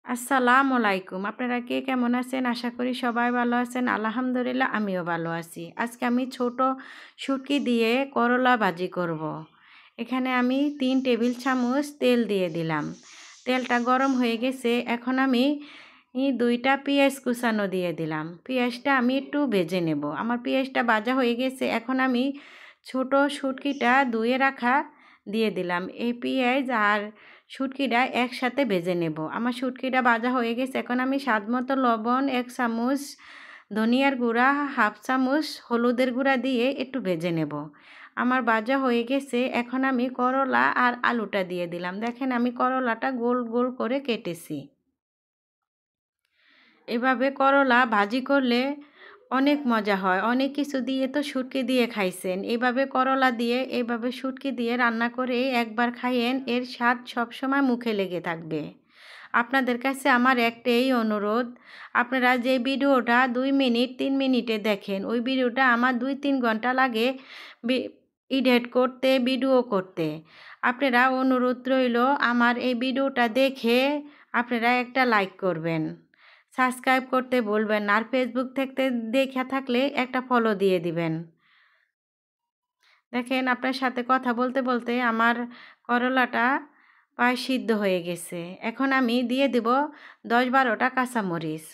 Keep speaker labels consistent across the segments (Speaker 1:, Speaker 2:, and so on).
Speaker 1: আসসালামু আলাইকুম। আপনারা কে কেমন আছেন? আশা করি সবাই ভালো আছেন। আলহামদুলিল্লাহ আমিও ভালো আছি। আজকে আমি ছোট শুটকি দিয়ে করলা ভাজি করব। এখানে আমি ৩ টেবিল চামচ তেল দিয়ে দিলাম। তেলটা গরম হয়ে গেছে। এখন আমি ২টা পেঁয়াজ কুচানো দিয়ে দিলাম। পেঁয়াজটা আমি একটু ভেজে নেব। আমার পেঁয়াজটা ভাজা হয়ে গেছে। এখন আমি ছোট শুটকিটা ধুয়ে রাখা দিয়ে দিলাম। এই পেঁয়াজ আর শুটকিটা একসাথে ভেজে নেব। আমার শুটকিটা ভাজা হয়ে গেছে। এখন আমি স্বাদমতো লবণ, ১ চামচ ধনিয়ার গুঁড়া, 1/2 চামচ হলুদের গুঁড়া দিয়ে একটু ভেজে নেব। আমার ভাজা হয়ে গেছে। এখন আমি করলা আর আলুটা দিয়ে দিলাম। দেখেন আমি করলাটা গোল গোল করে কেটেছি। এভাবে করলা ভাজি করলে অনেক মজা হয়। অনেক কিছু দিয়ে তো শুটকি দিয়ে খাইছেন। এভাবে করলা দিয়ে, এভাবে শুটকি দিয়ে রান্না করে একবার খাইয়েন, এর স্বাদ সবসময় মুখে লেগে থাকবে। আপনাদের কাছে আমার একটাই অনুরোধ, আপনারা যে ভিডিওটা ২ মিনিট ৩ মিনিটে দেখেন, ওই ভিডিওটা আমার ২-৩ ঘন্টা লাগে বি এডিট করতে, ভিডিও করতে। আপনারা অনুরোধ রইল আমার এই ভিডিওটা দেখে আপনারা একটা লাইক করবেন। সাবস্ক্রাইব করতে ভুলবেন না। আর ফেসবুক থেকে দেখে থাকলে একটা ফলো দিয়ে দিবেন। দেখেন আপনার সাথে কথা বলতে বলতে আমার করলাটা প্রায় সিদ্ধ হয়ে গেছে। এখন আমি দিয়ে দিব ১০-১২টা কাঁচামরিচ।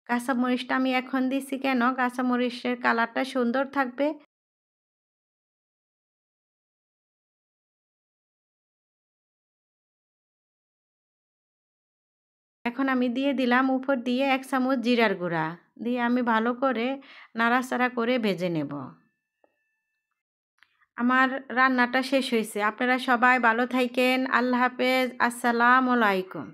Speaker 1: কাঁচামরিচটা আমি এখন দিচ্ছি কেন? কাঁচামরিচের কালারটা সুন্দর থাকবে। এখন আমি দিয়ে দিলাম উপর দিয়ে ১ চামচ জিরার গুঁড়া। দিয়ে আমি ভালো করে নাড়াচাড়া করে ভেজে নেব। আমার রান্নাটা শেষ হইছে। আপনারা সবাই ভালো থাইকেন। আল্লাহ হাফেজ। আসসালামু আলাইকুম।